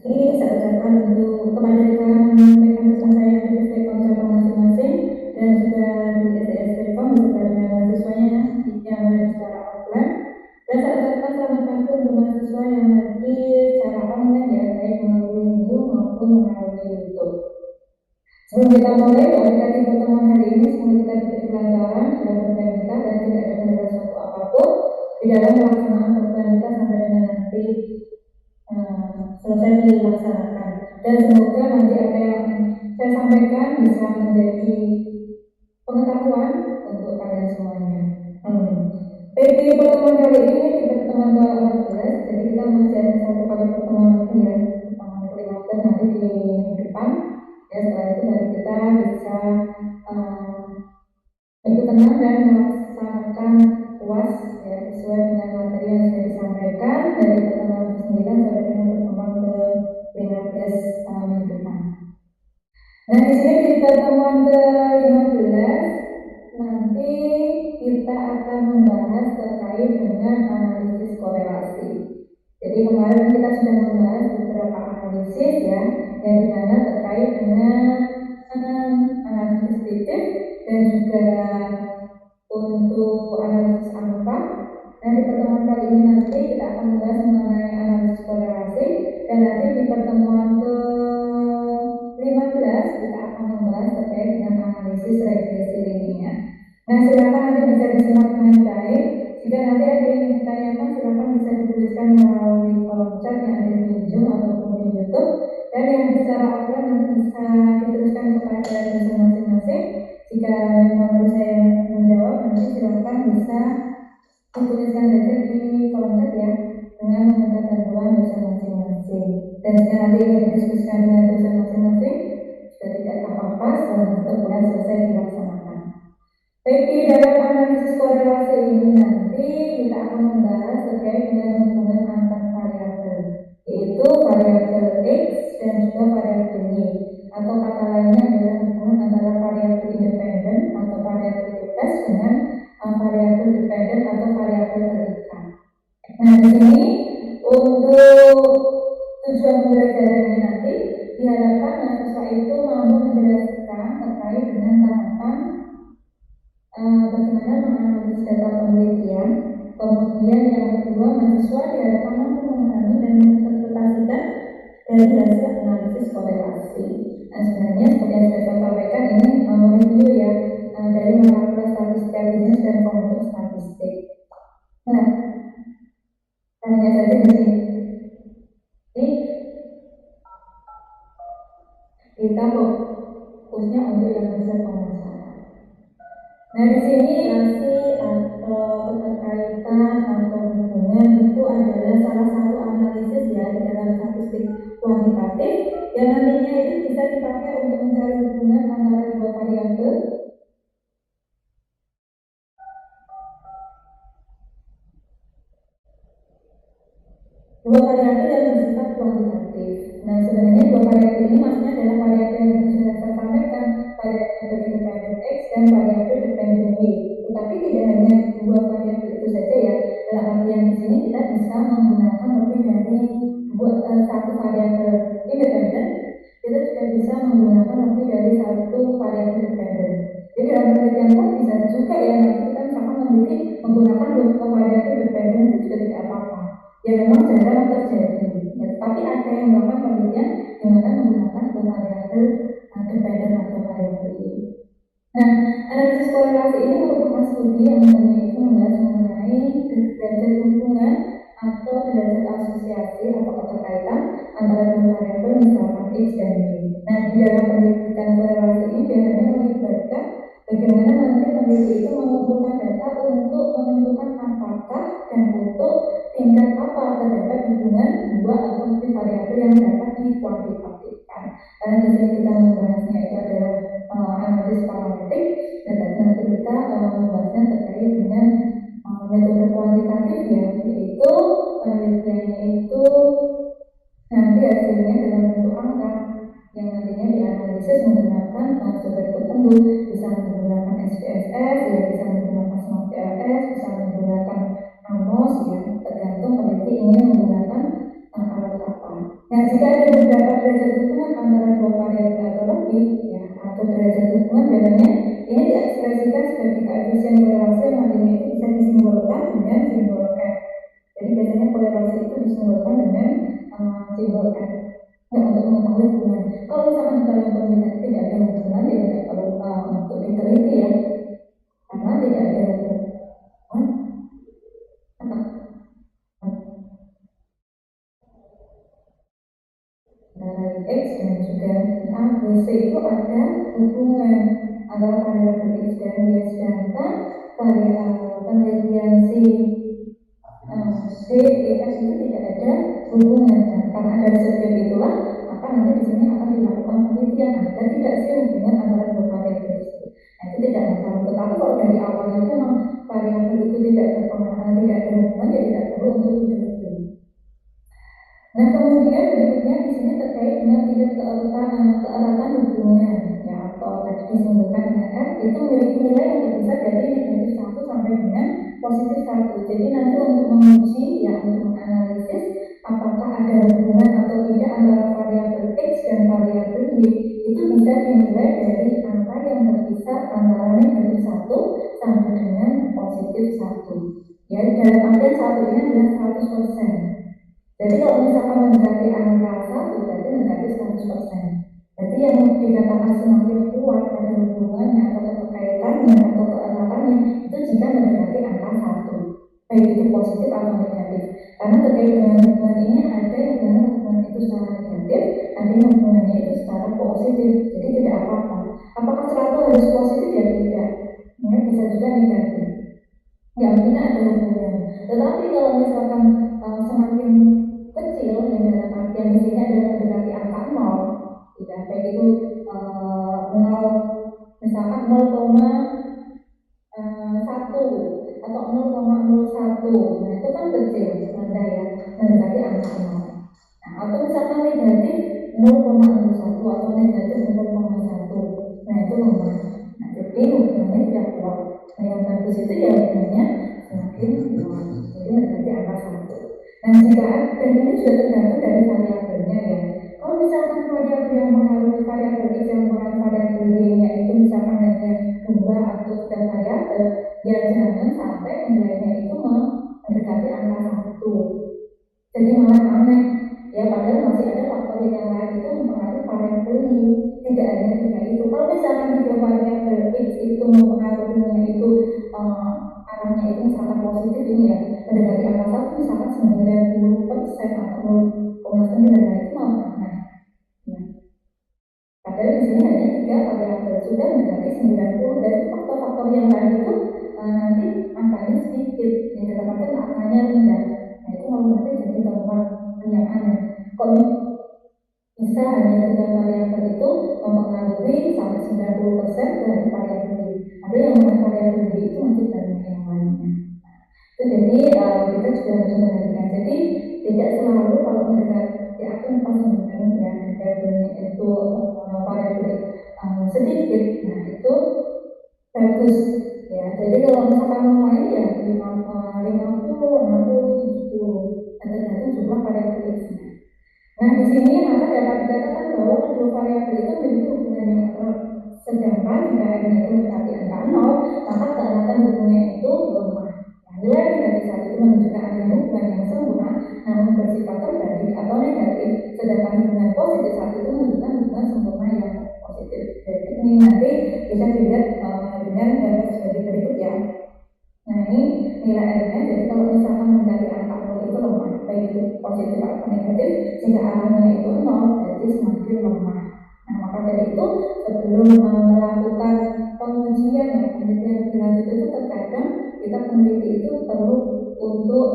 Ini saya ucapkan untuk kepada rekan-rekan dosen saya di Telkom cabang masing-masing dan juga di SES Telkom beserta dengan mahasiswanya yang hadir secara offline. Dan saya ucapkan selamat pagi untuk mahasiswa yang hadir secara online ya, baik melalui Zoom maupun melalui YouTube. Sebelum kita mulai, dari pertemuan hari ini semoga kita diberi kelancaran dalam program kita dan tidak ada kendala suatu apapun di dalam pelaksanaan program kita sampai dengan nanti selesai dilaksanakan. Dan semoga nanti apa yang saya sampaikan bisa menjadi pengetahuan untuk kalian semuanya. Di pertemuan kali ini di pertemuan ke-14, jadi kita masih ada satu kali pertemuan lagi ya, pertemuan ke-15 nanti di minggu depan. Ya, setelah itu baru kita bisa ikut tenang dan melaksanakan UAS ya, sesuai dengan materi yang sudah disampaikan dari pertemuan ke-9 sampai dengan pertemuan ke-15 minggu depan. Nah, di sini di pertemuan ke-15 nanti kita akan membahas terkait dengan analisis korelasi. Jadi kemarin kita sudah membahas beberapa analisis ya, yang dimana terkait dengan analisis titik dan juga untuk analisis angka. Dan di pertemuan kali ini nanti kita akan membahas mengenai analisis korelasi, dan nanti di pertemuan ke-15 kita akan membahas terkait dengan analisis regresi linier. Nah, silakan nanti bisa disimak dengan baik. Jika nanti ada yang ditanyakan, silakan bisa dituliskan melalui kolom chat yang ada di Zoom ataupun di YouTube, dan yang secara offline nanti bisa dituliskan kepada dosen masing-masing. Jika menurut saya menjawab, nanti silakan bisa dituliskan saja di kolom chat ya, dengan meminta bantuan dosen masing-masing. Dan jika nanti ingin didiskusikan dengan dosen masing-masing, sudah tidak apa-apa, setelah tetap bulan selesai dilaksanakan. Baik, di dalam analisis korelasi ini nanti kita akan membahas terkait dengan hubungan antar variabel, yaitu variabel X dan juga variabel Y, atau kata lainnya adalah hubungan antara variabel independen atau variabel bebas dengan variabel dependen atau variabel terikat. Nah, di sini untuk tujuan pembelajarannya nanti diharapkan mahasiswa itu mampu menjelaskan terkait dengan tahapan bagaimana menganalisis data penelitian. Kemudian yang kedua, mahasiswa diharapkan mampu memahami dan menginterpretasikan dari hasil analisis korelasi. Nah, sebenarnya seperti yang sudah saya sampaikan, ini review ya dari mata kuliah statistika bisnis dan komputer statistik. Nah, hanya saja di sini kita fokusnya untuk yang bisa pemasaran. Nah, di sini relasi atau keterkaitan atau hubungan itu adalah salah satu analisis ya di dalam statistik kuantitatif yang nantinya itu bisa dipakai untuk mencari hubungan antara dua variabel yang bersifat kuantitatif. Nah, sebenarnya dua variabel ini maksudnya adalah variabel yang sudah saya sampaikan, variabel independen X dan variabel dependen Y. Tetapi tidak hanya dua variabel itu saja ya. Dalam artian di sini kita bisa menggunakan lebih dari satu variabel independen. Kita juga bisa menggunakan lebih dari satu variabel dependen. Jadi dalam penelitian pun bisa juga ya, nanti kita misalkan menggunakan dua variabel dependen itu juga tidak apa-apa. Ya memang jarang terjadi. Ya, tapi ada yang melakukan penelitian dengan menggunakan dua variabel dependen atau variabel ini. Nah, analisis korelasi ini merupakan studi yang itu membahas mengenai derajat hubungan atau derajat asosiasi atau keterkaitan antara dua variabel misalkan X dan Y. Nah, di dalam penelitian korelasi ini biasanya melibatkan bagaimana nanti peneliti itu mengumpulkan data untuk menentukan apakah dan untuk tingkat apa terdapat hubungan dua atau lebih variabel yang dapat dikuantitatifkan. Karena di sini kita membahasnya itu adalah analisis parametrik, dan nanti kita membahasnya terkait dengan metode kuantitatif ya, yaitu penelitiannya itu nanti hasilnya dalam bentuk angka yang nantinya dianalisis menggunakan sumber tertentu, bisa menggunakan SPSS, ya bisa menggunakan Smart TLS, bisa menggunakan AMOS ya, tergantung peneliti ingin menggunakan alat apa. Nah, jika ada beberapa derajat hubungan antara dua variabel atau lebih, ya, atau derajat hubungan biasanya ini diekspresikan sebagai koefisien korelasi yang nantinya itu bisa disimbolkan dengan simbol F. Jadi biasanya korelasi itu disimbolkan dengan simbol F. Ya, untuk mengetahui hubungan. Kalau misalkan di dalam penelitian tidak ada hubungan, ya tidak perlu untuk diteliti ya, karena tidak ada hubungan antara X dan juga A, B, C itu ada hubungan antara variabel X dan Y, sedangkan penelitian C, D, E, F itu tidak ada hubungan. Dan karena ada reservoir itulah, maka nanti di sini akan dilakukan penelitian ada tidak sih hubungan antara dua variabel itu. Nah, itu tidak masalah. Tetapi kalau dari awalnya itu memang variabel itu tidak berpengaruh, tidak ada hubungan, ya tidak perlu untuk diteliti. Nah, kemudian berikutnya di sini terkait dengan tingkat keeratan hubungan, ya, atau tadi disebutkan dengan F itu memiliki nilai yang berkisar dari negatif 1 sampai dengan positif 1. Jadi nanti untuk menguji, ya, untuk menganalisis apakah ada hubungan atau tidak antara variabel X dan variabel Y, itu bisa dinilai dari angka yang berkisar antara negatif 1 sampai dengan positif 1. Ya, dalam artian 1 ini adalah 100%. Jadi kalau misalkan mendekati angka 1 berarti mendekati 100%. Berarti yang dikatakan semakin kuat pada hubungannya atau keterkaitannya atau keeratannya itu jika mendekati angka 1, baik itu positif atau negatif. Karena terkait dengan hubungan ini ada yang mana hubungan itu secara negatif, ada yang hubungannya itu secara positif. Jadi tidak apa-apa. Apakah selalu harus positif? Ya tidak. Ya, bisa juga negatif. Ya mungkin ada hubungan. Tetapi kalau misalkan semakin kecil, yang dalam artian di sini adalah mendekati angka 0, tidak baik itu 0, misalkan 0,1 atau 0,01, nah itu kan kecil, rendah ya, mendekati angka 0. Nah, atau misalkan negatif 0,01 atau negatif 0,1, nah itu lemah. Nah, jadi hubungannya tidak kuat. Nah, yang bagus itu ya hubungannya semakin kuat, jadi mendekati angka 1. Nah, jika dan ini juga tergantung dari variabelnya ya. Kalau misalkan variabel yang mengaruhi variabel X yang mengaruhi variabel Y-nya itu misalkan hanya 2 atau 3 variabel, ya jangan sampai nilainya itu mendekati angka 1. Jadi malah aneh ya, padahal masih ada faktor yang lain itu mempengaruhi variabel Y, tidak hanya 3 itu. Kalau misalkan 3 variabel X itu mempengaruhinya itu arahnya itu misalkan positif, ini ya mendekati angka 1 misalkan 90% atau 0,9, nah itu malah aneh ya. Padahal di sini hanya 3 variabel sudah mendekati 90, dan faktor-faktor yang lain itu nanti angkanya sedikit, ya dalam artian angkanya rendah. Nah itu malah nanti jadi temuan yang aneh. Kalau bisa hanya 3 variabel itu mempengaruhi sampai 90% dari variabel Y. Ada yang mana variabel Y itu masih banyak yang lainnya. Itu jadi kita juga harus memperhatikan. Jadi tidak selalu kalau mendekati aku pas sebenarnya ya variabelnya itu variabel sedikit, nah itu bagus ya. Jadi kalau misalkan main ya 50, 60, 70, tergantung jumlah variabel X-nya. Nah, di sini maka dapat dikatakan bahwa kedua variabel itu memiliki hubungan yang erat. Sedangkan jika R-nya itu mendekati angka 0, maka keeratan hubungannya itu lemah. Nah, nilai negatif 1 itu menunjukkan adanya hubungan yang sempurna, namun bersifat terbalik atau negatif. Sedangkan hubungan positif 1 itu menunjukkan hubungan sempurna yang positif. Jadi ini nanti bisa dilihat dengan gambar sebagai berikut ya. Nah, ini nilai R-nya. Jadi kalau misalkan mendekati angka 0 itu lemah, baik itu positif atau negatif. Jika arahnya itu 0, berarti semakin lemah. Nah, maka dari itu sebelum melakukan pengujian ya, penelitian lebih lanjut itu terkadang kita peneliti itu perlu untuk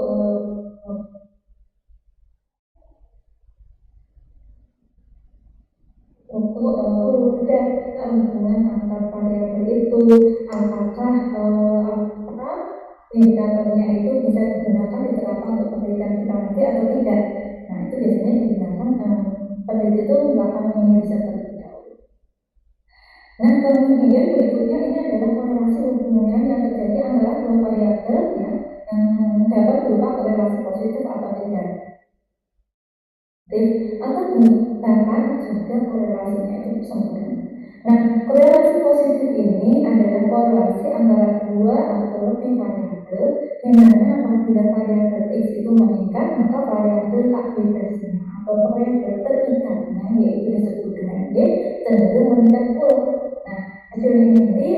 lihat hubungan antar variabel itu, apakah indikatornya itu bisa digunakan diterapkan untuk penelitian kita nanti atau tidak. Nah, itu biasanya digunakan peneliti itu melakukan riset terlebih dahulu. Nah, kemudian berikutnya ini adalah korelasi hubungan yang terjadi antara dua variabel ya, yang dapat berupa korelasi positif atau tidak. atau bahkan juga korelasinya itu sempurna. Nah, korelasi positif ini adalah korelasi antara dua atau lebih variabel, di mana apabila variabel X itu meningkat, maka variabel tak bebasnya atau variabel terikatnya, yaitu disebut dengan Y, cenderung meningkat pula. Nah, hasilnya nanti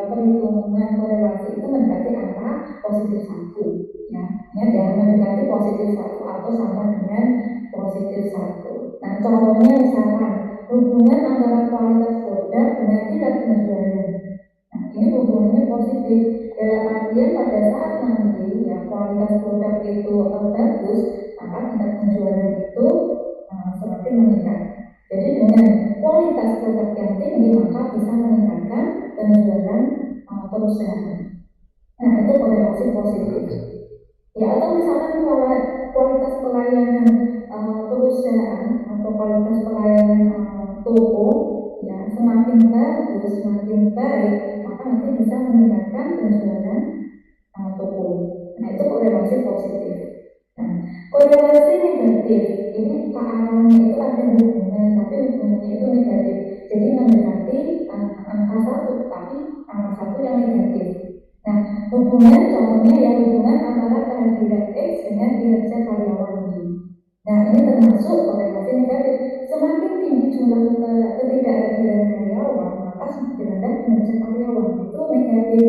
perhitungan korelasi itu mendekati angka positif 1, ya. Ingat ya, mendekati positif 1 atau sama dengan positif 1. Nah, contohnya misalkan hubungan antara kualitas produk dengan tingkat penjualan. Nah, ini hubungannya positif. Dalam artian pada saat nanti ya kualitas produk itu bagus, maka tingkat penjualan itu semakin meningkat. Jadi dengan kualitas produk yang tinggi maka bisa meningkatkan penjualan perusahaan. Nah, itu korelasi positif. Ya, atau misalkan kualitas pelayanan perusahaan atau kualitas pelayanan toko ya semakin bagus, semakin baik, maka nanti bisa meningkatkan penjualan toko. Nah, itu korelasi positif. Nah, korelasi negatif ini kearahnya itu ada hubungan, tapi hubungannya itu negatif. Jadi mendekati angka 1, tapi angka 1 yang negatif. Nah, hubungan contohnya ya hubungan antara kehadiran X dengan kinerja karyawan Y. Nah, ini termasuk korelasi negatif. Semakin tinggi jumlah ketidakhadiran karyawan, maka semakin rendah kinerja karyawan. Itu negatif.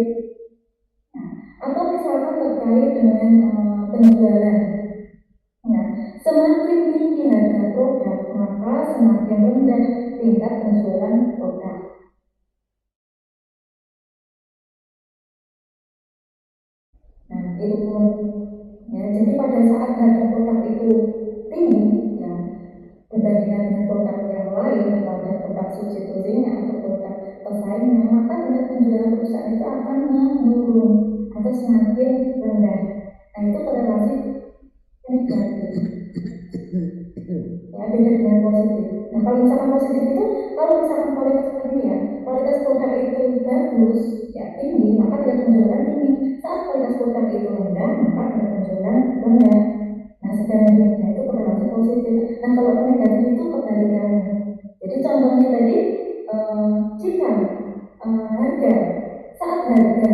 Nah, atau misalkan terkait dengan penjualan. Nah, semakin tinggi harga produk, maka semakin rendah tingkat penjualan produk. Nah, itu pun ya, jadi pada saat harga produk itu tinggi, ya dibandingkan dengan produk yang lain, pada produk substitusinya atau produk pesaingnya, maka tingkat penjualan perusahaan itu akan menurun atau semakin rendah. Nah, itu korelasi negatif. Ya, beda dengan positif. Nah, kalau misalkan positif itu, kalau misalkan kualitas tadi ya, kualitas produk itu bagus, ya tinggi, maka tingkat penjualan tinggi. Saat kualitas produk itu rendah, maka tingkat penjualan rendah. Nah, sebaliknya itu korelasi positif. Nah, kalau negatif itu kebalikannya. Jadi contohnya tadi, jika harga saat harga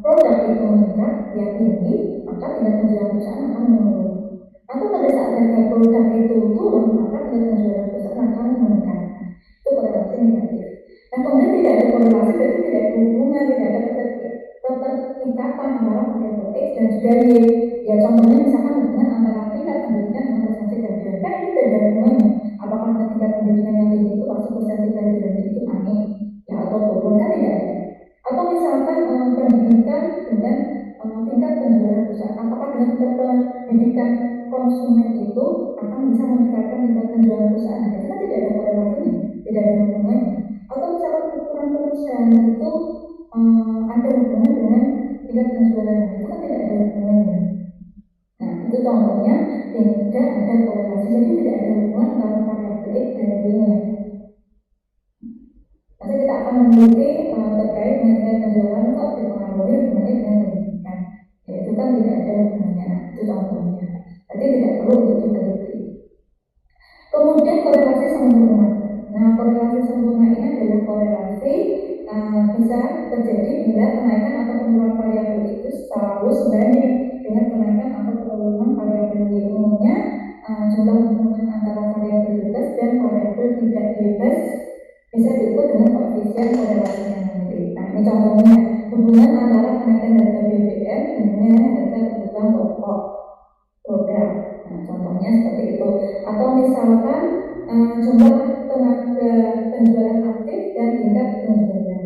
produk itu meningkat, ya tinggi, maka tingkat penjualan perusahaan akan menurun. Atau pada saat harga produk itu turun, maka tingkat penjualan perusahaan akan meningkat. Itu korelasi negatif. Nah, kemudian tidak ada korelasi, berarti tidak ada hubungan, tidak ada keterikatan antara variabel X dan juga Y. Ya contohnya misalkan hubungan antara tingkat pendidikan dengan prestasi keadilan. Kan ini tidak ada hubungannya. Apakah tingkat pendidikan yang tinggi itu pasti prestasi keadilan itu naik, ya atau turun, kan tidak ada. Atau misalkan pendidikan dengan tingkat penjualan perusahaan, apakah dengan tingkat pendidikan konsumen itu akan bisa meningkatkan tingkat penjualan perusahaan? Nah, itu kan tidak ada korelasinya, tidak ada hubungannya. Atau misalkan ukuran perusahaan itu ada hubungan dengan tingkat penjualan, itu kan tidak ada hubungannya. Nah, itu contohnya tidak ada korelasi, jadi tidak ada hubungan antara variabel X dan Y-nya. Nanti kita akan meneliti terkait dengan tingkat penjualan kok dipengaruhi hubungannya dengan pendidikan. Ya, itu kan tidak ada hubungannya. Nah, itu contohnya. Jadi tidak perlu untuk diteliti. Kemudian korelasi sempurna. Nah, korelasi sempurna ini adalah korelasi bisa terjadi bila kenaikan atau penurunan variabel itu selalu sebanding dengan kenaikan atau penurunan variabel Y. Umumnya jumlah hubungan antara variabel bebas dan variabel tidak bebas bisa diukur dengan koefisien korelasinya nanti. Nah, ini contohnya hubungan antara kenaikan harga BBM dengan harga kebutuhan pokok produk. Nah, contohnya seperti itu. Atau misalkan jumlah tenaga penjualan aktif dan tingkat penjualan.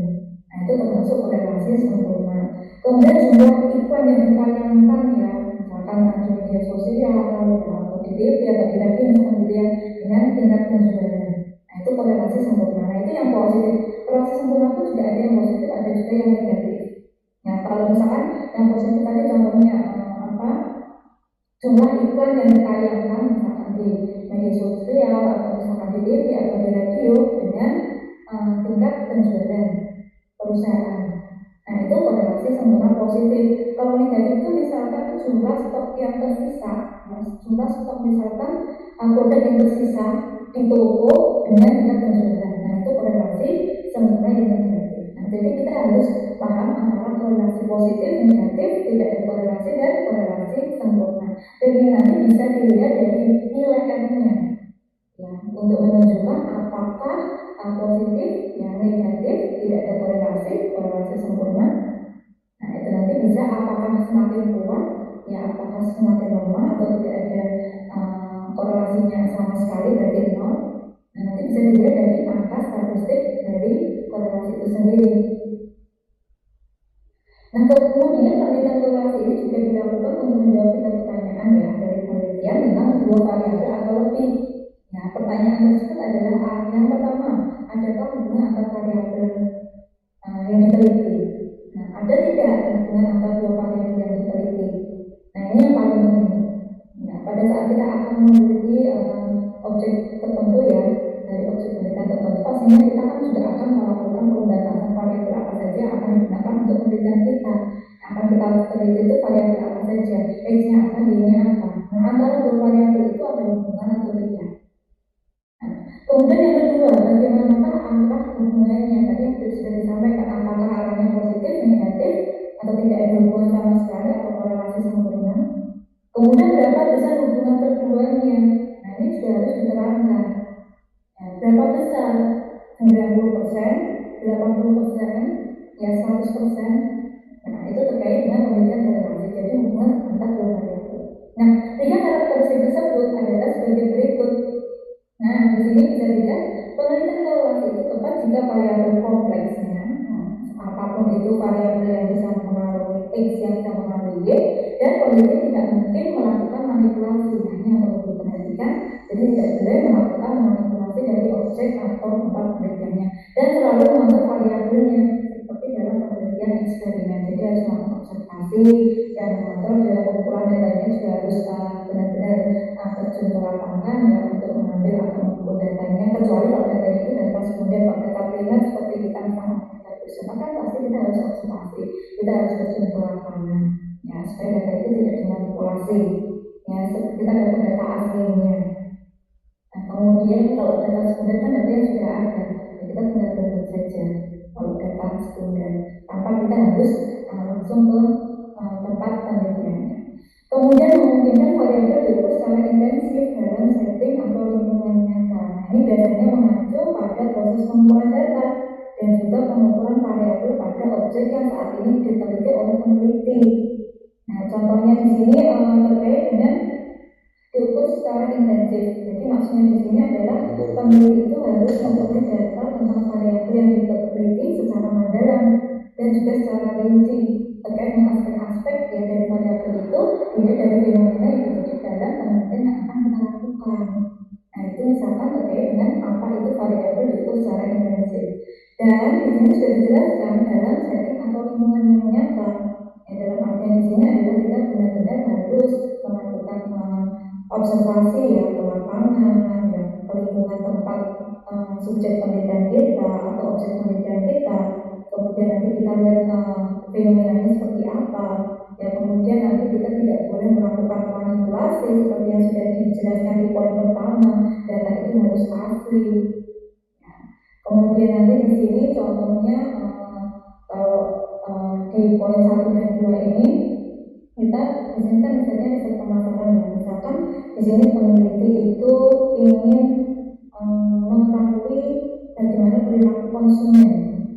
Nah, itu termasuk korelasi sempurna. Kemudian jumlah iklan yang ditayangkan ya, misalkan di media sosial atau di TV atau di radio misalkan gitu ya, dengan tingkat penjualan. Nah, itu korelasi sempurna. Nah, itu yang positif. Korelasi sempurna itu juga ada yang positif, ada juga yang negatif. Nah, kalau misalkan yang positif tadi contohnya jumlah iklan yang ditayangkan misalkan di media sosial atau misalkan di TV atau di radio dengan tingkat penjualan perusahaan. Nah, itu korelasi sempurna positif. Kalau negatif itu misalkan jumlah stok yang tersisa, ya, jumlah stok misalkan produk yang tersisa di toko dengan tingkat penjualan. Nah, itu korelasi sempurna yang negatif. Nah, jadi kita harus paham antara korelasi positif, negatif, tidak ada korelasi, dan korelasi sempurna. Dan ini nanti bisa dilihat dari nilai R-nya. Ya, untuk menunjukkan apakah positif, yang negatif, tidak ada korelasi, korelasi sempurna. Nah, itu nanti bisa apakah semakin kuat, ya apakah semakin lemah, atau tidak ada korelasinya sama sekali, berarti nol. Nah, nanti bisa dilihat dari angka statistik dari korelasi itu sendiri. Nah, kemudian penelitian korelasi ini juga dilakukan untuk menjawab tiga pertanyaan ya dari penelitian tentang dua variabel atau lebih. Nah, pertanyaan tersebut adalah yang pertama, adakah hubungan antar variabel yang diteliti? Nah, ada tidak hubungan antar dua variabel yang diteliti? Nah, ini yang paling penting. Nah, pada saat kita akan meneliti objek tertentu ya, dari objek penelitian tertentu, pastinya kita kan juga akan melakukan pembatasan variabel apa saja yang akan digunakan untuk penelitian kita. Akan kita teliti itu variabel apa saja, X-nya apa, Y-nya apa. Nah, antara dua variabel itu ada hubungan atau tidak? Nah, kemudian yang kedua, bagaimanakah angka hubungannya? Tadi sudah disampaikan, apakah arahnya positif, negatif, atau tidak ada hubungan sama sekali, atau korelasi sempurna. Kemudian berapa besar hubungan keduanya? Nah, ini juga harus diterangkan. Nah, berapa besar? 90%, 80%, ya 100%. Nah, itu terkait dengan penelitian korelasi. Jadi hubungan antar dua variabel. Nah, tiga karakteristik tersebut adalah sebagai berikut. Nah, di sini bisa dilihat penelitian korelasi itu tepat jika variabel kompleksnya, apapun itu variabel yang bisa mempengaruhi X, yang bisa mempengaruhi Y, dan peneliti tidak mungkin melakukan manipulasi. Nah, ini yang perlu diperhatikan. Jadi tidak boleh melakukan manipulasi dari objek atau tempat penelitiannya, dan selalu mengatur variabelnya seperti dalam penelitian eksperimen. Jadi harus melakukan observasi dan mengatur dalam pengumpulan datanya juga harus benar-benar terjun ke lapangan ya untuk mengambil atau mengumpul datanya. Kecuali kalau datanya itu data sekunder, kalau data primer seperti kita misalnya kita bisa, maka pasti kita harus observasi, kita harus terjun ke lapangan ya supaya data itu tidak dimanipulasi ya, kita dapat data aslinya. Nah, kemudian kalau data sekunder kan data yang sudah ada, ya kita tinggal download saja kalau data sekunder tanpa kita harus langsung ke tempat penelitiannya. Kemudian memungkinkan variabel diukur secara intensif dalam setting atau lingkungan nyata. Nah, ini biasanya mengacu pada proses pengumpulan data dan juga pengukuran variabel pada objek yang saat ini diteliti oleh peneliti. Nah, contohnya di sini terkait dengan diukur secara intensif. Jadi maksudnya di sini adalah peneliti itu harus memperoleh data tentang variabel yang diteliti secara mendalam dan juga secara rinci terkait dengan aspek-aspek ya dari variabel itu, tidak dari fenomena yang terjadi dalam penelitian yang akan kita lakukan. Nah, itu misalkan terkait dengan apa itu variabel diukur secara intensif. Dan di sini sudah dijelaskan dalam setting atau lingkungan yang nyata. Ya, dalam artian di sini adalah kita benar-benar harus melakukan observasi ya ke lapangan ya, ke lingkungan tempat subjek penelitian kita atau objek penelitian kita. Kemudian nanti kita lihat fenomenanya seperti apa ya, kemudian nanti kita tidak boleh melakukan manipulasi seperti yang sudah dijelaskan di poin pertama, data itu harus asli ya. Kemudian nanti di sini contohnya kalau di poin 1 dan 2 ini kita di sini kan misalnya riset pemasaran ya, misalkan di sini peneliti itu ingin mengetahui bagaimana perilaku konsumen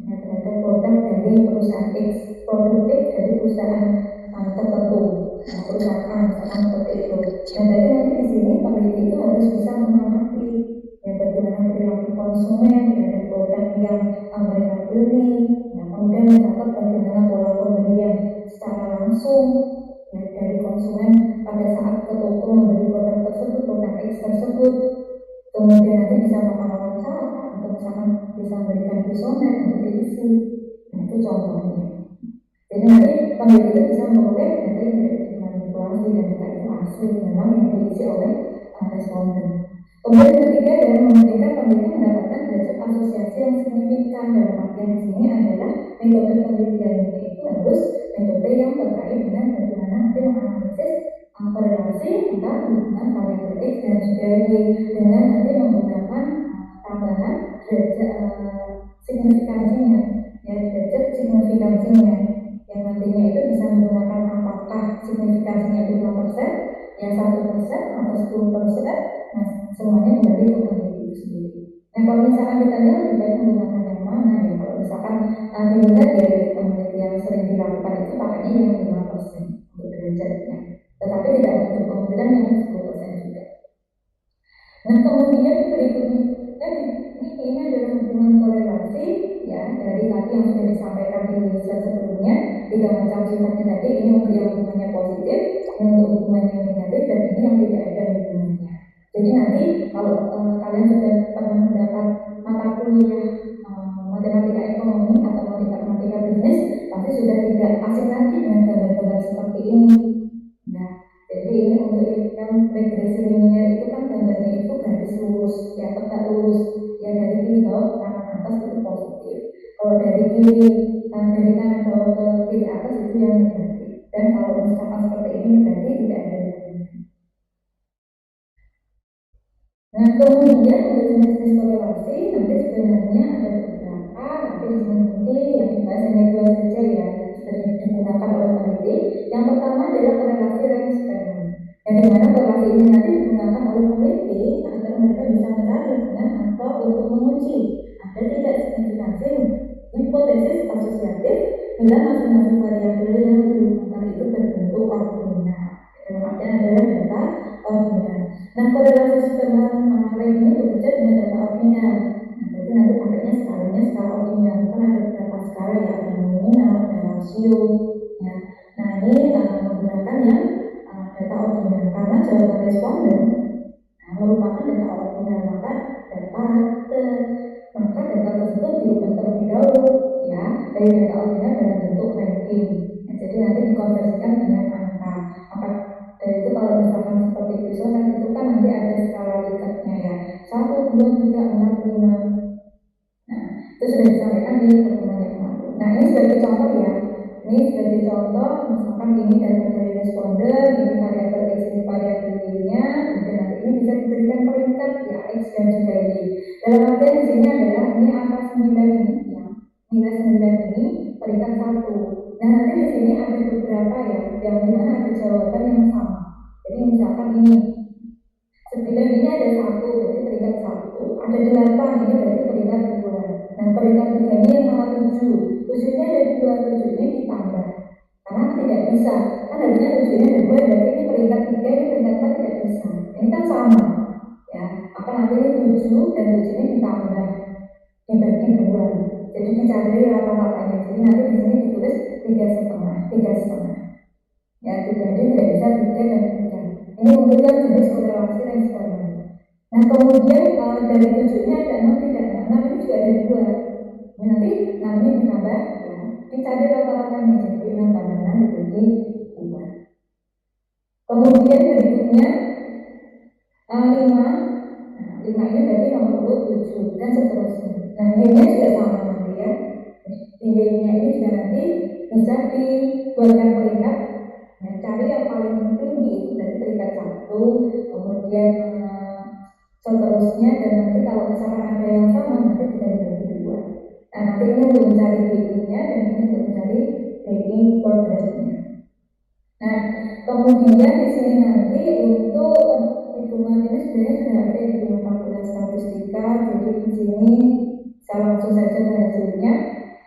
ya, terhadap produk dari perusahaan X, produk X dari perusahaan tertentu, perusahaan misalkan seperti itu. Dan jadi nanti di sini peneliti itu harus bisa mengamati ya bagaimana perilaku konsumen terhadap produk yang mereka beli. Nah, kemudian mencatat bagaimana pola pembelian secara langsung ya, dari konsumen pada saat ke toko membeli produk tersebut, produk X tersebut. Kemudian nanti bisa melakukan wawancara atau misalkan bisa memberikan kuesioner untuk diisi. Nah, itu contohnya. Jadi nanti peneliti itu bisa memperoleh data yang tidak dimanipulasi dan data itu asli memang yang diisi oleh responden. Kemudian ketiga adalah memungkinkan peneliti mendapatkan derajat asosiasi yang signifikan. Dalam artian di sini adalah metode penelitiannya itu harus metode yang terkait dengan bagaimana nanti menganalisis korelasi kita menggunakan variabel X dan juga Y dengan nanti menggunakan tambahan derajat signifikansinya, ya derajat signifikansinya yang nantinya itu bisa menggunakan apakah signifikansinya itu 2%, ya 1% atau 10%. Nah, semuanya kembali ke peneliti itu sendiri. Nah, kalau misalkan ditanya lebih baik menggunakan yang mana, ya kalau misalkan dilihat dari penelitian yang sering dilakukan itu pakainya yang 5% untuk derajatnya, tetapi tidak untuk kemungkinan yang 10% juga. Nah, kemudian berikutnya ini adalah hubungan korelasi, ya dari tadi yang sudah disampaikan di slide sebelumnya, 3 macam sifatnya tadi. Ini untuk yang hubungannya positif, ini untuk hubungannya negatif, dan ini yang tidak ada hubungannya. Jadi nanti kalau kalian sudah pernah mendapat mata kuliah matematika ekonomi atau matematika bisnis, pasti sudah tidak asing lagi dengan gambar-gambar seperti ini. Nah, jadi ini untuk yang regresi linear itu kan gambarnya itu garis lurus, ya tegak lurus, ya dari kiri bawah ke kanan atas itu positif. Kalau dari dari kanan bawah ke kiri atas itu yang negatif. Dan kalau misalkan seperti ini berarti tidak ada hubungannya. Nah, kemudian untuk jenis-jenis korelasi nanti sebenarnya ada beberapa, tapi di sini nanti yang dibahas hanya 2 saja ya, sudah digunakan oleh peneliti. Yang pertama adalah korelasi Rayleigh-Spearman, yang dimana korelasi ini nanti digunakan oleh peneliti agar mereka bisa mencari atau untuk menguji ada tidak signifikansi hipotesis asosiatif bila masing-masing variabel yang dihubungkan itu berbentuk ordinal. Dalam artian adalah data ordinal. Nah, korelasi Spearman Rayleigh ini bekerja dengan data ordinal. Nah, berarti nanti pakainya skalanya skala ordinal. Kan ada beberapa skala ya, ada nominal, ada rasio. Ya. Nah, ini menggunakan yang data ordinal karena jawaban responden merupakan data ordinal, maka data tersebut diubah terlebih dahulu ya dari data ordinal dalam bentuk ranking. Nah, jadi nanti dikonversikan dengan angka. Dan itu kalau misalkan seperti pisau kan itu kan nanti ada skala Likert-nya ya, 1, 2, 3, 4, 5. Nah, itu sudah disampaikan di pertemuan yang lalu. Nah, ini sebagai contoh ya. Ini sebagai contoh, misalkan ini data dari responden, ini variabel X, ini variabel Y-nya, kemudian nanti ini bisa diberikan peringkat ya X dan juga Y. Dalam artian di sini adalah ini angka 9 ini ya, nilai 9 ini peringkat 1. Nah, nanti di sini ada beberapa ya, yang dimana ada jawaban yang sama. Jadi misalkan ini 9 ini ada 1, berarti peringkat 1. Ada 8, ini berarti peringkat 2. Nah, peringkat 3 ini yang malah 7. 7-nya ada 2, 7 ini ditambah. Karena tidak bisa. Kan harusnya 7 ini ada 2, berarti ini peringkat 3, ini peringkat 4 tidak bisa. Ini kan sama. Ya, akan nanti ini 7 dan 7 ini ditambah. Dibagi 2. Jadi dicari rata-ratanya. Jadi nanti di sini ditulis 3,5. Ya, jadi tidak bisa 3 dan 3. Ini untuk yang jenis korelasi Rayleigh-Spearman. Nah, kemudian dari 7-nya ada 6 tidak? Nah, 6 ini juga ada 2. Nanti 6 ini ditambah ya, dicari rata-ratanya. Jadi 6 tambah 6 dibagi 2. Kemudian berikutnya 5. Nah, 5 ini berarti nomor urut 7 dan seterusnya. Nah, Y-nya juga sama nanti ya. Y-nya ini juga nanti bisa dibuatkan peringkat. Nah, cari yang paling tinggi itu dari peringkat 1, kemudian seterusnya, dan nanti kalau misalkan ada yang sama nanti bisa dibagi 2. Nah, nanti ini untuk mencari BI-nya dan ini untuk mencari BI kuadratnya. Nah, kemudian di sini nanti untuk hitungan ini sebenarnya sudah ada di Fakultas Statistika. Jadi di sini saya langsung saja ke hasilnya.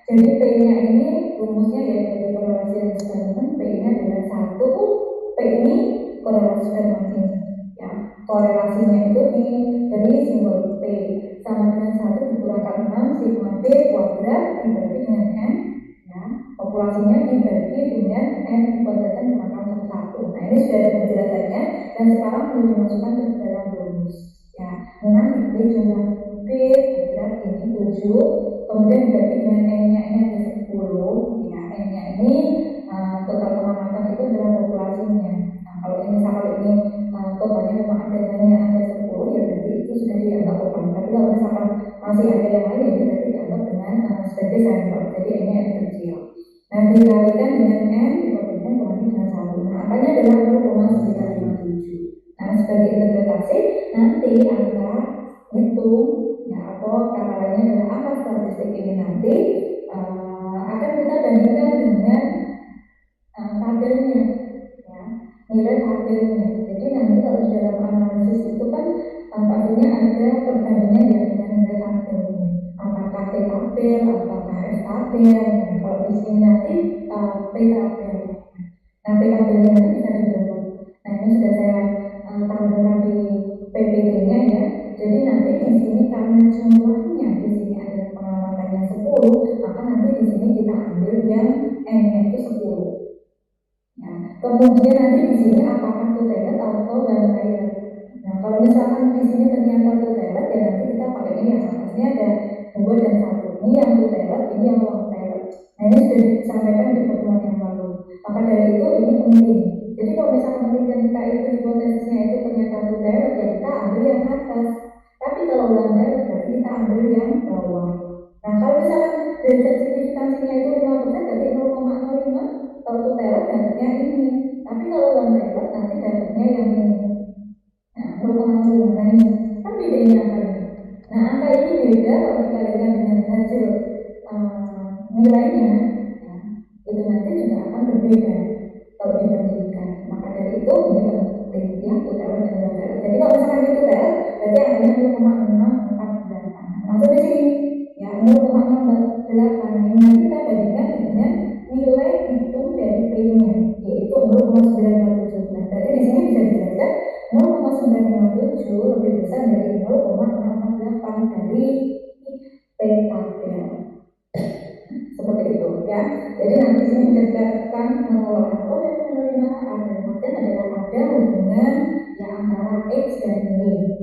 Jadi P-nya ini rumusnya ya dari korelasi Rayleigh-Spearman. P-nya adalah 1. P ini korelasi Spearman ya. Korelasinya itu diberi simbol P sama dengan 1 dikurangkan 6 sigma P kuadrat dibagi dengan N ya. Populasinya dibagi dengan N dikuadratkan dimakan 1. Nah, ini sudah ada penjelasannya dan sekarang perlu dimasukkan ke dalam rumus ya. 6 dibagi jumlah P kuadrat ini 7, kemudian dibagi dengan N-nya ini ada 10 ya. N-nya ini total pengamatan itu adalah populasinya. Nah, kalau ini totalnya memang ada 10 ya, berarti itu sudah dianggap populasi. Tapi kalau misalkan masih ada yang lain ya itu berarti dianggap dengan sebagai sampel. Jadi N-nya yang kecil. Nah, dikalikan dengan N dibagi dengan 1. Nah, angkanya adalah 0,957. sebagai interpretasi nanti angka itu ya, atau kata lainnya adalah angka statistik ini nanti akan kita bandingkan dengan tabelnya, ya, nilai tabelnya. Jadi nanti kalau di dalam analisis itu kan pastinya ada perbandingan ya dengan nilai tabelnya. Apakah P tabel, apakah S tabel. Nah, kalau di sini nanti P tabel. Nah, P tabelnya nanti bisa dibentuk. Nah, ini sudah saya tampilkan di PPT-nya ya. Jadi nanti di sini karena jumlahnya di sini ada pengamatannya 10, maka nanti di sini kita ambil yang N-nya itu 10. Ya, kemudian nanti di sini apakah tutelet atau one-tilet. Nah, kalau misalkan di sini ternyata tutelet ya nanti kita pakainya yang atasnya ada 2 dan 1. Ini yang tutelet, ini yang one-tilet. Nah, ini sudah disampaikan di pertemuan yang lalu. Maka dari itu ini penting. Jadi kalau misalkan penelitian kita itu hipotesisnya itu ternyata tutelet, ya kita ambil yang atas. Tapi kalau one-tilet berarti kita ambil yang bawah. Nah, kalau misalkan derajat signifikansinya itu 5%, berarti 0,05. Kalau tutelet dapatnya ini, tapi kalau one-tilet nanti dapatnya yang ini. Nah, 0,05. Nah, ini kan bedanya angka ini. Nah, angka ini beda kalau dikalikan dengan hasil nilainya, ya, itu nanti juga akan berbeda kalau dibandingkan. Maka dari itu ini penting ya, tutelet dan one-tilet. Jadi kalau misalkan itu tutelet, berarti angkanya 0,648. Maksud di sini ya 0,648. Ini nanti kita bandingkan dengan nilai hitung dari P-nya, yaitu 0,957. Nah, berarti di sini bisa dijelaskan 0,957 lebih besar dari 0,648 dari P tabel. Seperti itu ya. Jadi nanti di sini bisa dikatakan menolak atau dan menerima dan adalah ada hubungan ya antara X dan Y,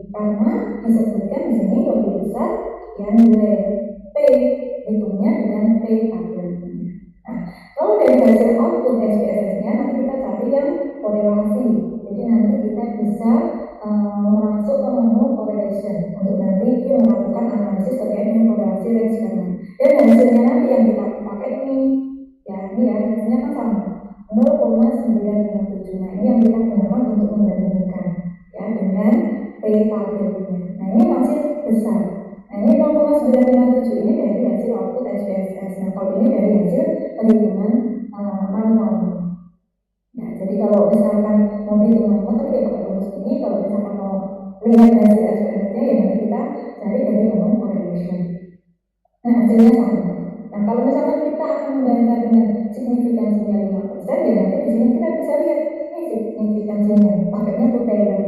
karena disebutkan di sini lebih besar ya nilai P hitungnya dengan P tabel. Nah, kalau dari hasil output SPSS-nya nanti kita cari yang korelasi. Jadi nanti kita bisa masuk ke menu correlation untuk nanti melakukan analisis terkait dengan korelasi range karena. Dan hasilnya nanti yang kita pakai ini, ya ini ya hasilnya kan sama 0,957. Nah, ini yang kita gunakan untuk membandingkan ya dengan P tabelnya. Nah, ini masih besar. Nah, ini 0,957 ini dari hasil output SPSS. Nah, kalau ini dari hasil perhitungan manual. Ya, jadi kalau misalkan mau dihitung manual ya pakai rumus ini. Kalau misalkan mau lihat hasil SPSS-nya ya nanti kita cari dari menu correlation. Nah, hasilnya sama. Nah, kalau misalkan kita akan membandingkan dengan signifikansinya 5%, ya nanti di sini kita bisa lihat ini signifikansinya pakainya tutelet.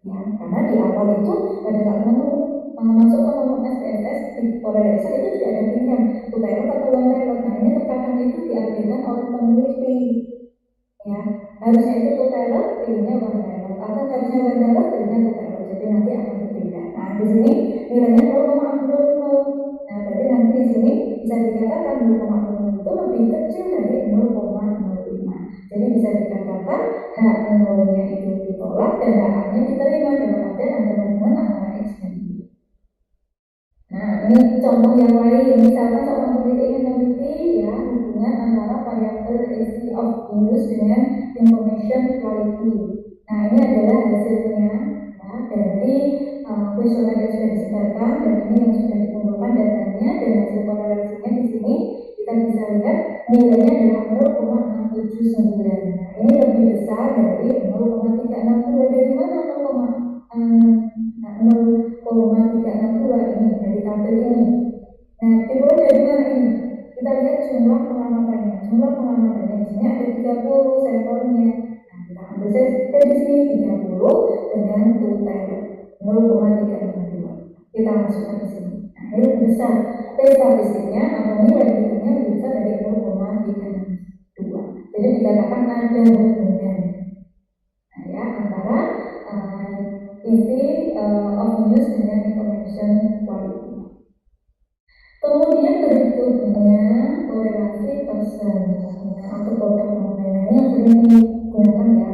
Ya, karena di awal itu pada saat masuk ke menu SPSS di correlation itu tidak ada pilihan tutelet atau one-tilet. Nah, ini terkadang itu diabaikan oleh peneliti. Ya, harusnya itu tutelet, pilihnya one-tilet, atau harusnya one-tilet, pilihnya tutelet. Jadi nanti akan berbeda. Nah, di sini nilainya 0,00. Nah, berarti nanti di sini bisa dikatakan 0,00 itu lebih kecil dari 0,05. Jadi bisa dikatakan H0-nya itu ditolak dan H-nya diterima dalam artian ada hubungan antara X dan Y. Nah, ini contoh yang lain. Misalkan seorang peneliti ingin meneliti ya hubungan antara variabel ease of use dengan information quality. Nah, ini adalah hasilnya ya, dari kuesioner yang sudah disebarkan dan ini yang sudah dikumpulkan datanya dan hasil korelasinya di sini kita bisa lihat nilainya adalah 0,679. Nah, ini lebih besar dari 0,362. Dari mana 0,362 ini dari tabel ini. Nah, diperoleh dari mana ini? Kita lihat jumlah pengamatannya. Jumlah pengamatannya di sini ada 30 sampelnya. Nah, kita ambil saja di sini 30 dengan tutelet 0,362. Kita masukkan di sini. Nah, ini lebih besar. T statistiknya atau nilai hitungnya lebih besar dari 0,362. Jadi dikatakan ada hubungan nah, ya, antara isi of use dengan information quality. Kemudian berikutnya korelasi person atau produk mengenai yang sering digunakan ya.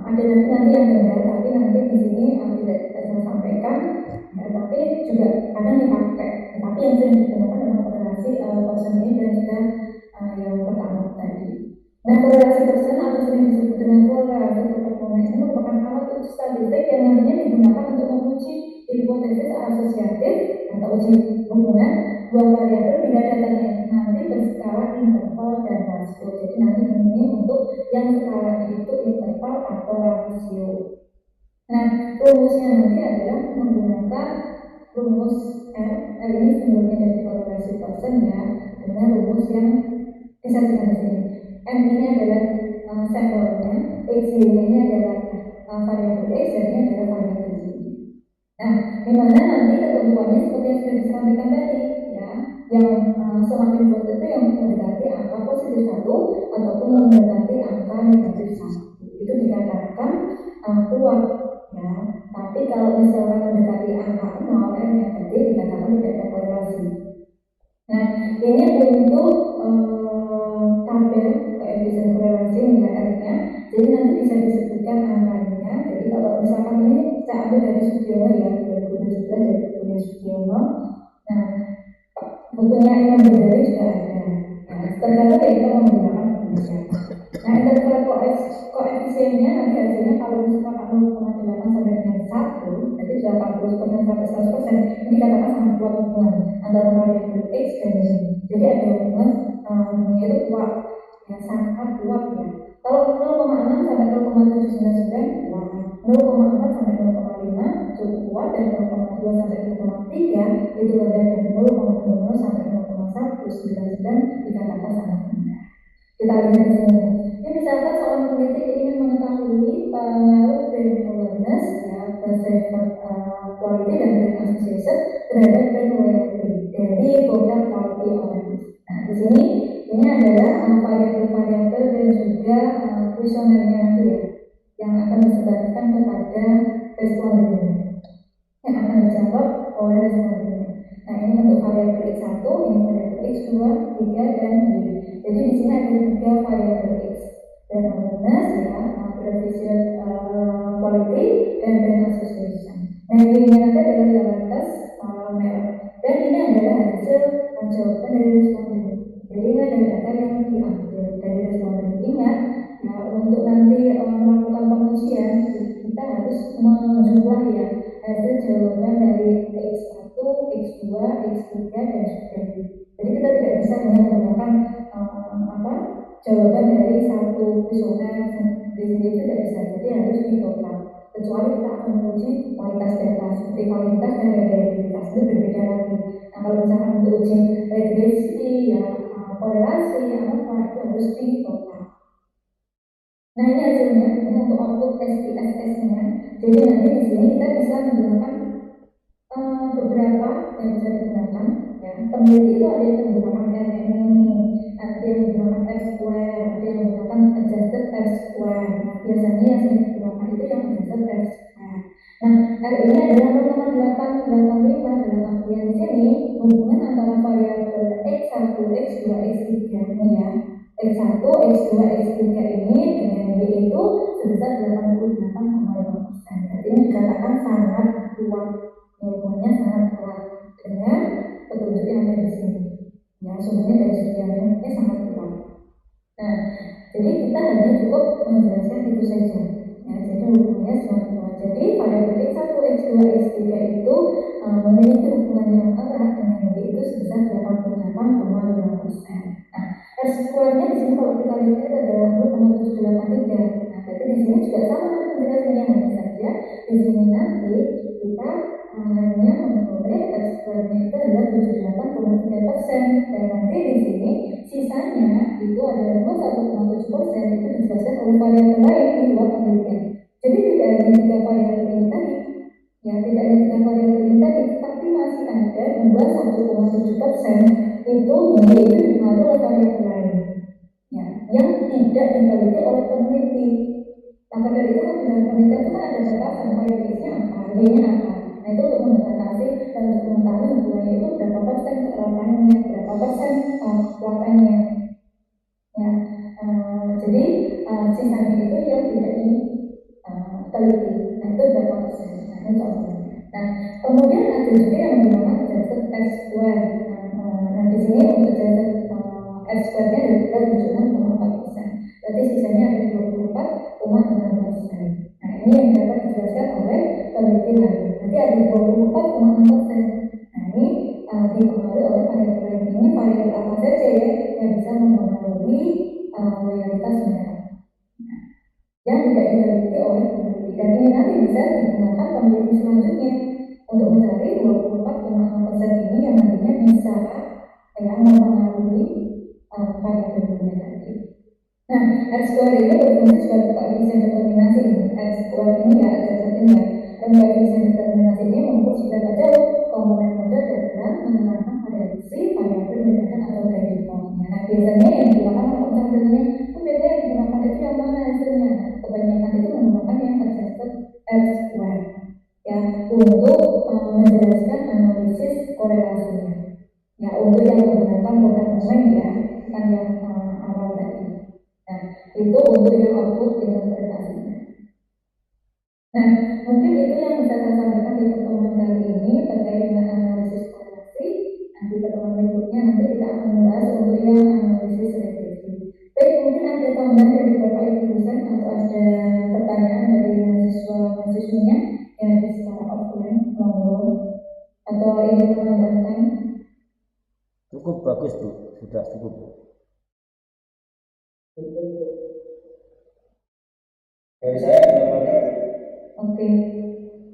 Ada nanti yang beda, tapi nanti di sini tidak saya sampaikan. Ya, tapi juga kadang dipakai. Tapi yang sering digunakan adalah korelasi person ini dan juga yang pertama tadi. Nah, korelasi person atau sering disebut dengan korelasi produk mengenai ini merupakan alat uji statistik hipotesis asosiatif atau uji hubungan dua variabel bila datanya nanti berskala interval dan rasio. Jadi nanti ini untuk yang skalanya itu interval atau rasio. Nah, rumusnya nanti adalah menggunakan rumus R ini simbolnya dari korelasi Pearson ya, dengan rumus yang disajikan di sini. M ini adalah sampelnya, X ini adalah variabel X, dan ini adalah variabel Y. Nah, dimana nanti ketentuannya seperti yang sudah disampaikan tadi ya, yang semakin kuat itu yang mendekati angka positif 1 ataupun mendekati angka negatif 1 itu dikatakan kuat ya. Tapi kalau misalkan mendekati angka 0 yang tadi dikatakan tidak ada korelasi. Nah, ini untuk tabel koefisien korelasi nilai R-nya. Jadi nanti bisa disebutkan angkanya. Jadi kalau misalkan ini saya ambil dari Sugiono ya, 2017 dari bukunya Sugiono. Nah, bukunya yang berdiri juga ada. Nah, tergantung kita menggunakan bukunya siapa. Nah, interval koefisiennya nanti hasilnya kalau misalkan 0,8 sampai dengan 1, jadi 80% sampai 100%, ini dikatakan sangat kuat hubungan antara variabel X dan Y. Jadi ada hubungan yaitu kuat, ya sangat kuat ya. Kalau 0,6 sampai 0,799 kuat, 0,4 sampai 0,5 cukup kuat, dan 0,2 sampai 0,3 itu rendah, dan 0,00 sampai 0,199 dikatakan sangat rendah. Kita lihat di sini. Ini misalkan seorang peneliti ingin mengetahui pengaruh brand awareness ya, bersifat quality dan brand association terhadap brand loyalty dari program quality awareness. Nah, di sini ini adalah variabel-variabel dan juga kuesionernya nanti ya, yang akan disebarkan kepada respondennya, yang akan dijawab oleh respondennya. Nah, ini untuk variabel X1, ini variabel X2, 3, dan Y. Jadi di sini ada 3 variabel X, brand awareness ya, previous quality, dan brand association. Nah, ini nanti adalah loyalitas merek. Dan ini adalah hasil jawaban dari responden. Jadi ini adalah data yang diambil dari responden. Ingat ya, untuk nanti melakukan pengujian kita harus menjumlah ya hasil jawaban dari X1, X2, X3, dan sebagainya. Jadi kita tidak bisa hanya menggunakan jawaban dari satu kuesioner di sini, itu tidak bisa. Jadi harus di total. Kecuali kita akan menguji kualitas data seperti validitas dan reliabilitas, itu berbeda lagi. Nah, kalau misalkan untuk uji regresi ya, korelasi apa itu harus di total. Nah, ini hasilnya. Ini untuk output SPSS-nya. Jadi nanti di sini kita bisa menggunakan beberapa yang bisa digunakan ya. Peneliti itu ada yang menggunakan RNA, ada yang menggunakan R-square, ada yang menggunakan adjusted R-square. Nah, biasanya yang sering digunakan itu yang adjusted R-square. Nah, R ini adalah 0,885 dalam artian di sini hubungan antara variabel X1, X2, X3 ini ya, X1, X2, X3 ini dengan Y itu sebesar 88,5%. Jadi ini dikatakan sangat kuat, hubungannya sangat kuat dengan petunjuk yang ada di sini. Ya, sumbernya dari sekian ini sangat kuat. Nah, jadi kita hanya cukup menjelaskan itu saja. Ya, jadi hubungannya sangat kuat. Jadi pada X1, X2, X3 itu memiliki hubungan yang erat dengan Y itu sebesar 88,5%. Nah, R-square-nya di sini kalau kita lihat adalah 0,783. Nah, berarti di sini juga sama dengan penjelasannya, hanya saja di sini nanti kita hanya memperoleh R-square-nya itu adalah 78,3%, dan nanti di sini sisanya itu adalah 1,7% itu dijelaskan oleh variabel lain di luar penelitian. Jadi tidak hanya 3 variabel ini tadi, ya tidak hanya 3 variabel ini tadi, tapi masih ada 21,7% itu dipengaruhi oleh variabel lain, ya, yang tidak diteliti oleh peneliti. Maka dari itu kan dengan penelitian itu kan ada batasan variabelnya apa, Y-nya apa. Nah, itu untuk membatasi dan untuk mengetahui hubungannya itu berapa persen keratannya, berapa persen kekuatannya. Ya, jadi sisanya itu yang tidak diteliti. Nah, itu berapa persen. Nah, ini contohnya. Nah, kemudian ada juga yang menggunakan adjusted R-square. Nah, di sini untuk adjusted R-square-nya ada 76,4%. Berarti sisanya ada 24,6%. Nah, ini yang dapat dijelaskan oleh peneliti lain. Nanti ada ada 24,6%. Nah ini dipengaruhi oleh variabel ini. Variabel apa saja ya yang bisa mempengaruhi loyalitas mereka yang tidak diteliti oleh peneliti, dan ini nanti bisa digunakan peneliti selanjutnya untuk mencari 24,6% ini yang nantinya bisa mempengaruhi variabelnya tadi. Nah, R-square ini berfungsi sebagai koefisien determinasi. R-square ini ya ada satunya, dan koefisien determinasi ini mengukur seberapa jauh komponen modal dalam menerangkan variasi variabel independen atau prediktornya. Nah, biasanya yang digunakan untuk hasilnya itu biasanya yang digunakan itu yang mana hasilnya? Kebanyakan itu menggunakan yang adjusted R-square ya untuk menjelaskan analisis korelasinya. Ya, untuk yang menggunakan modal momen ya, kan yang awal tadi. Nah, itu untuk yang output interpretasinya. Nah, mungkin itu yang bisa saya sampaikan di pertemuan kali ini terkait dengan analisis korelasi. Nanti pertemuan berikutnya nanti kita akan membahas untuk yang analisis regresi. Baik, mungkin ada tambahan dari Bapak Ibu dosen atau ada pertanyaan dari mahasiswa-mahasiswinya yang ada secara offline, monggo, atau ingin menambahkan? Cukup bagus Bu, sudah cukup Bu. Dari saya belum ada. Oke,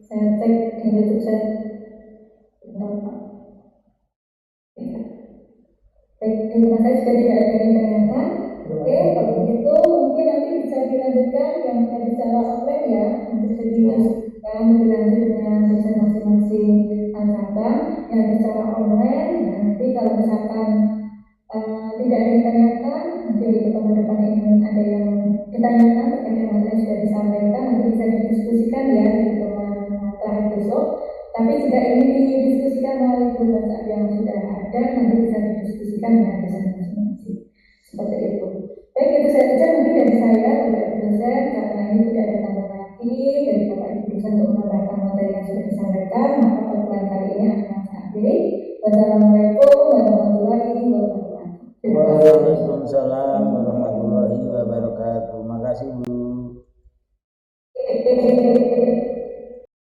saya cek di YouTube saya. Baik, di rumah saya juga tidak ada yang ditanyakan. Oke, kalau begitu mungkin nanti bisa dilanjutkan yang tadi secara offline ya, nanti bisa dilanjutkan lebih lanjut dengan dosen masing-masing cabang. Yang secara online, ya, nanti kalau misalkan tidak ada yang ditanyakan, nanti di pertemuan depan ingin ada yang ditanyakan terkait dengan yang sudah disampaikan, nanti bisa didiskusikan ya di pertemuan terakhir besok. Tapi jika ingin didiskusikan melalui grup WhatsApp yang sudah ada, nanti bisa didiskusikan dengan dosen masing-masing. Seperti itu. Baik, itu saja mungkin dari saya, Bapak Ibu dosen, karena ini tidak ada tambahan lagi dari Bapak Ibu dosen untuk menambahkan materi yang sudah disampaikan, maka pertemuan kali ini akan saya akhiri. Wassalamualaikum warahmatullahi wabarakatuh. Waalaikumsalam warahmatullahi wabarakatuh. Terima kasih Bu.